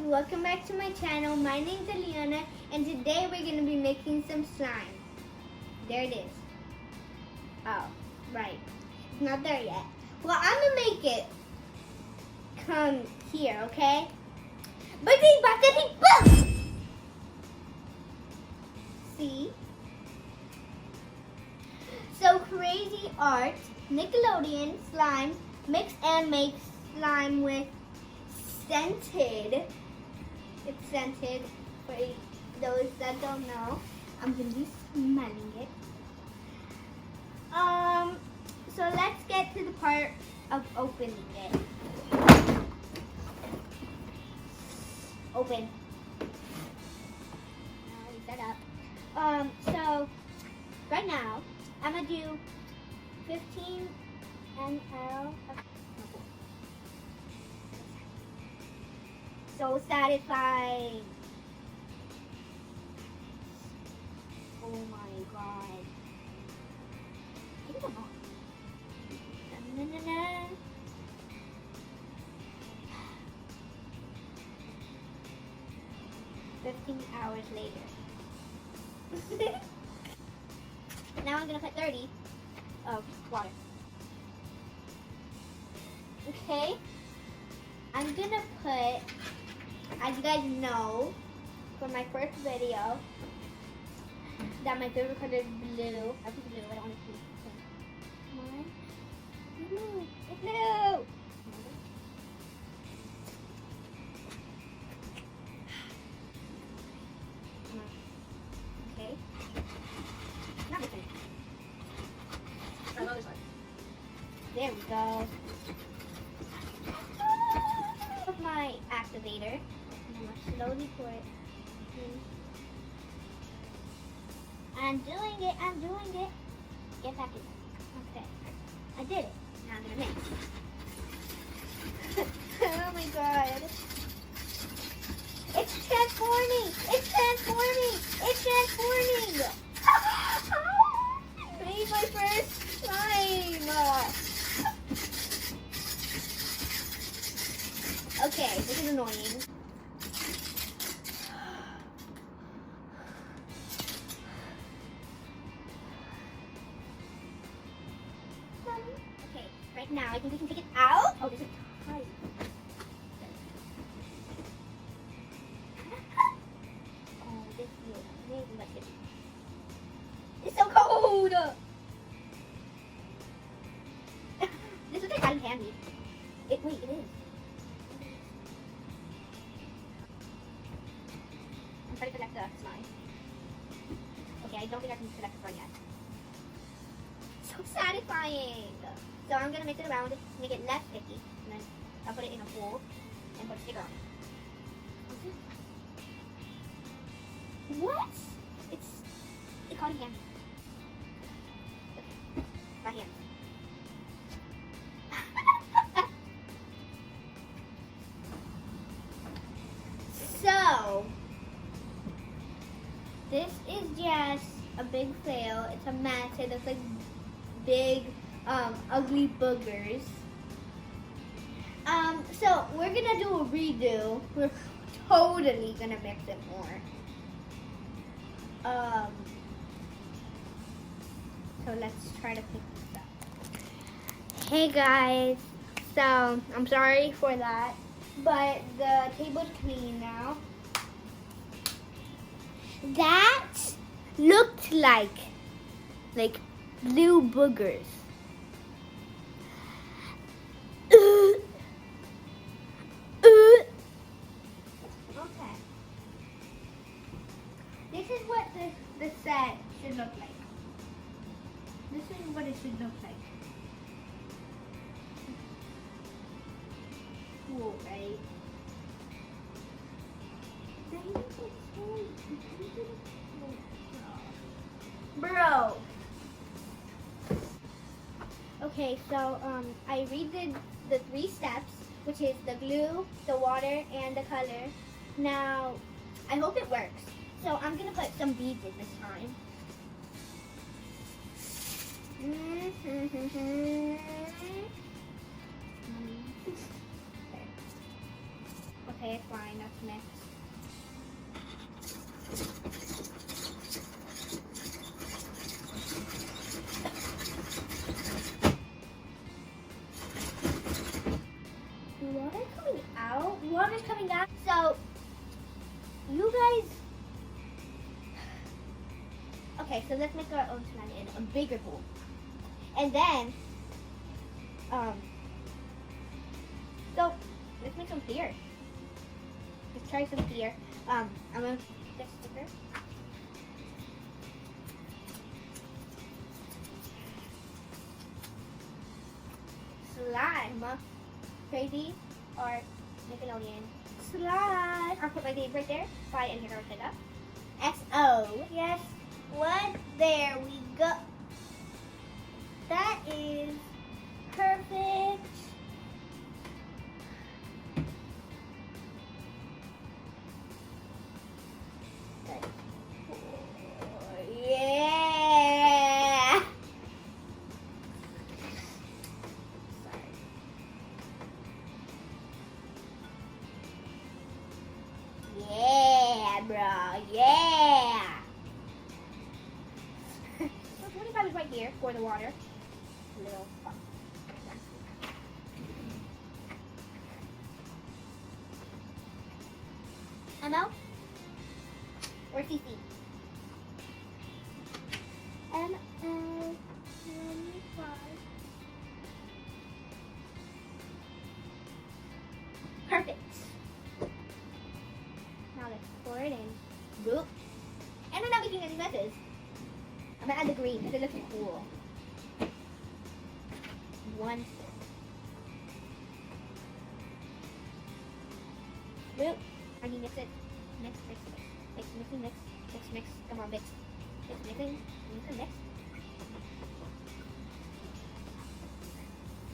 welcome back to my channel. My name's Eliana, and today we're going to be making some slime. There it is. Oh, right. It's not there yet. Well, I'm going to make it come here, okay? Boom! See? So Crazy Art, Nickelodeon, slime, mix and make slime with scented. It's scented. For those that don't know, I'm gonna be smelling it. So let's get to the part of opening it. Open. Set up. So right now I'm gonna do 15 ml of so satisfying. Oh my god. Take them off. Na, na, na, na. $15 later. Now I'm gonna put 30 of water. Okay. I'm gonna put, as you guys know, from my first video, that my favorite color is blue. I put blue, I don't want to see pink. Come on. Blue. It's blue. Come on. Okay. Not this one. I love this one. There we go. My activator. I'm going to slowly pour it in. I'm doing it. Get back in there. Okay. I did it. Now I'm going to mix. Oh my god. It's transforming! I made my first slime! Okay, this is annoying. Okay, right now I think we can take it out. Oh, this is tight. Oh, this feels amazing, but it's so cold. This is like cotton candy. Wait, it is. I'm trying to collect the slime. Okay, I don't think I can collect the slime yet. So satisfying! So I'm gonna mix it around, make it less sticky, and then I'll put it in a bowl and put a sticker on it. What? It's cotton candy. Okay, my hands. So this is just a big fail. It's a mess. It looks like big, ugly boogers. So we're gonna do a redo. We're totally gonna mix it more. So let's try to pick this up. Hey guys. So I'm sorry for that, but the table's clean now. That looked like blue boogers. Okay. This is what the set should look like. This is what it should look like. Cool, right? Bro. Okay, so I redid the 3 steps, which is the glue, the water, and the color. Now, I hope it works. So I'm gonna put some beads in this time. Okay. Okay, it's fine. That's mixed. Water coming out? Water's coming out. So, you guys. Okay, so let's make our own slime in a bigger bowl. And then, so let's make some clear. Let's try some clear. I'm gonna get a sticker. Slime. Crazy or Nickelodeon. Slime. I'll put my name right there. By Eliana Ortega. XO. Yes. What? There we go. That is perfect. Yeah. Sorry. Yeah, bro. Yeah. 25 is right here for the water. Little fuck. ML or CC? ML 25. Perfect. Now let's pour it in. Boop. And I'm not making any messes. I'm gonna add the green because it looks cool. One sip. Boop. I need mix it. Mix, mix, mix. Mix, mix, mix. Mix, mix. Come on, mix. Mix, mixing. Mix and mix.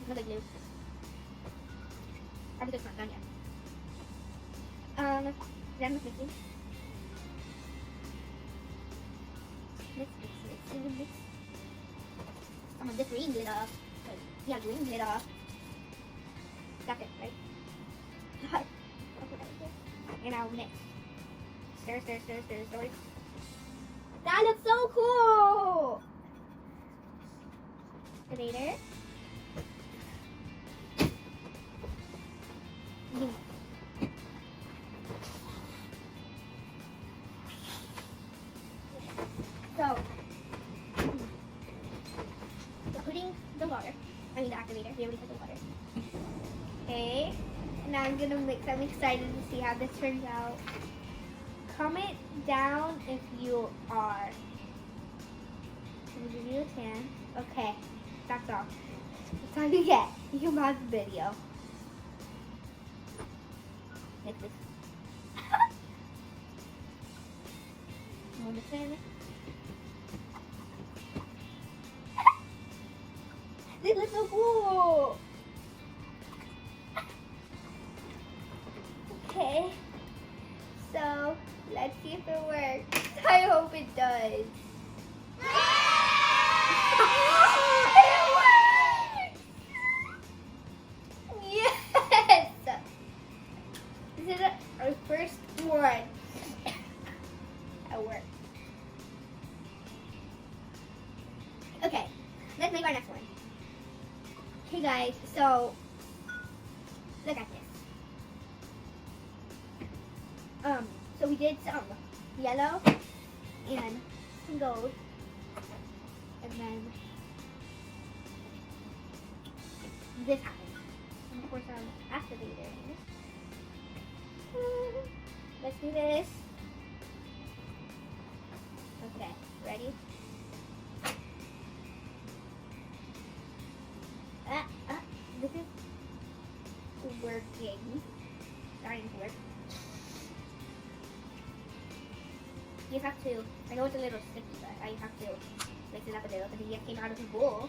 Another glue. Probably it's not done yet. Then mix, mixing. Mix, mix, mix, mix. Some of the green glitter. Yeah, green glitter. That's it, right? And I'll mix. Stir, stir, stir, stir, stir. That looks so cool! Later. So, putting the water, the activator, we already put the water. Okay, now I'm gonna mix. I'm excited to see how this turns out. Comment down if you are. Give you a 10. Okay, that's all. That's all you get. You can pause the video. Mix this. More mix in. This looks so cool. Okay, so let's see if it works. I hope it does. It works! Yes! This is our first one. That worked. Okay, let's make our next one. Okay guys, so look at this. So we did some yellow and some gold, and then this happened. And of course, activator. Let's do this. Okay, ready? This is working. Starting to work. You have to, I know it's a little sticky, but I have to mix it up a little because it came out of the bowl.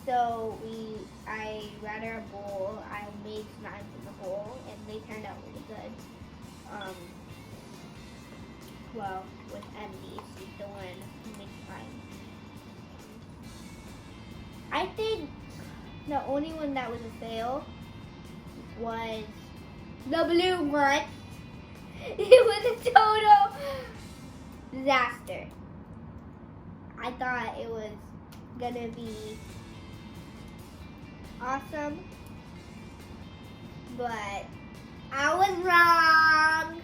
So I rather a bowl, I made slimes in the bowl and they turned out really good. Well, with Emily, she's the one who makes slime. I think the only one that was a fail was the blue one. It was a total disaster. I thought it was gonna be awesome, but I was wrong.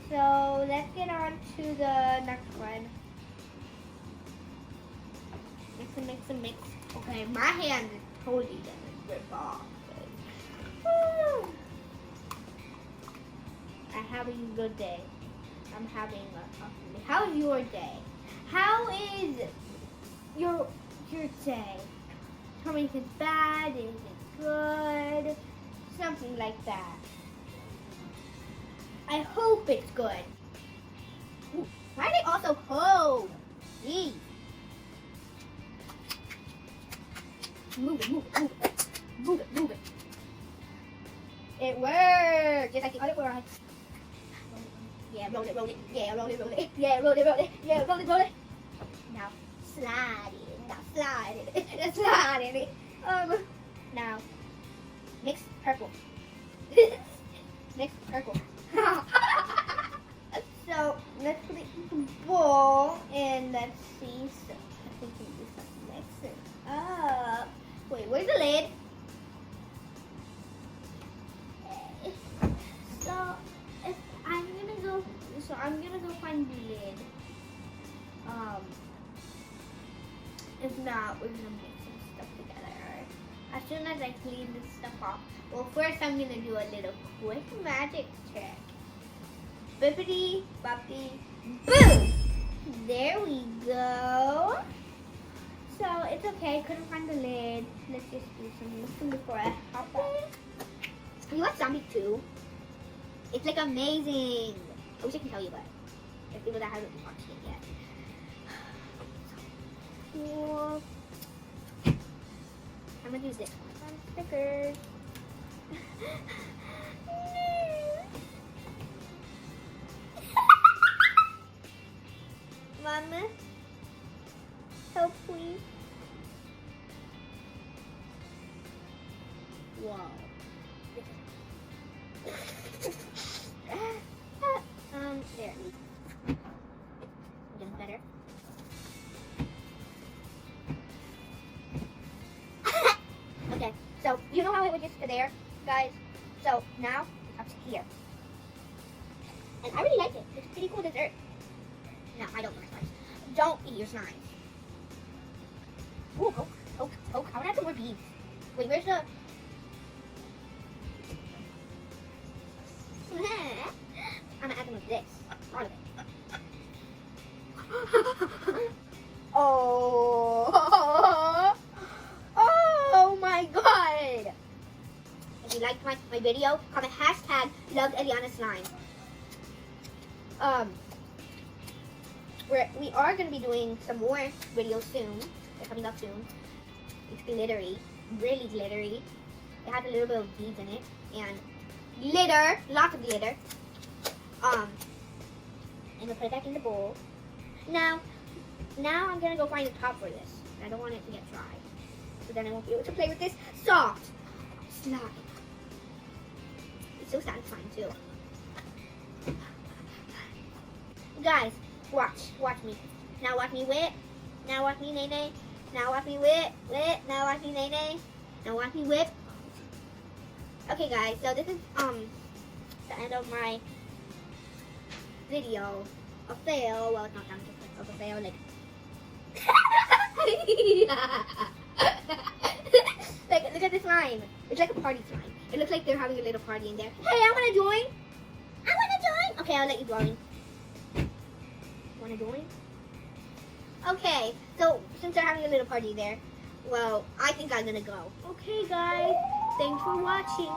So let's get on to the next one. Mix and mix. Okay, my hand is totally gonna rip off. I'm having a good day. I'm having a tough day. How's your day? How is your day? Tell me if it's bad, is it good? Something like that. I hope it's good. Ooh, why are they all so cold? Jeez. Move it, move it, move it. Move it, move it. It worked! Just like the other one. Yeah, roll it, roll it. Yeah, roll it, roll it. Yeah, roll it, roll it. Yeah, roll it, roll it. Now slide it. Now slide it. Now slide it. Now mix purple. Mix purple. So let's put it in the bowl and let's see. So I think we do some mixing up. Wait, where's the lid? So I'm gonna go find the lid. If not, we're gonna make some stuff together. As soon as I clean this stuff off. Well, first I'm gonna do a little quick magic trick. Bippity boppity boom! There we go. So it's okay, couldn't find the lid. Let's just do some mixing before I hop on. You watch Zombie 2? It's like amazing. I wish I could tell you, but there's people that haven't watched it yet. Cool. I'm gonna use this one. Stickers. Mama, help please. Wow. There. Getting better. Okay, so you know how it was just there, guys? So now it's up to here. And I really like it. It's a pretty cool dessert. No, I don't like slimes. Don't eat your slimes. Ooh, Coke. I want to have some more beads. Wait, where's the... I'm gonna add them with this. All of it. Oh my god! If you liked my video, comment hashtag love Eliana slime. We are gonna be doing some more videos soon. They're coming up soon. It's glittery, really glittery. It has a little bit of beads in it and glitter, lots of glitter. I'm gonna put it back in the bowl. Now I'm gonna go find a top for this. I don't want it to get dry, so then I won't be able to play with this soft slime. It's so satisfying too. Guys, watch me. Now watch me whip. Now watch me nay. Now watch me whip. Now watch me nay. Now watch me whip. Okay, guys. So this is the end of my video. A fail. Well, it's not that much of a fail. Like, like, look at this slime. It's like a party slime. It looks like they're having a little party in there. Hey, I wanna join. Okay, I'll let you join. Wanna join? Okay, so since they're having a little party there, well, I think I'm gonna go. Okay, guys, thanks for watching.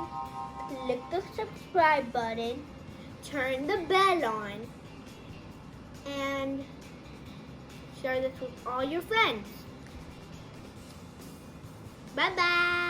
Click the subscribe button, turn the bell on, and share this with all your friends. Bye-bye.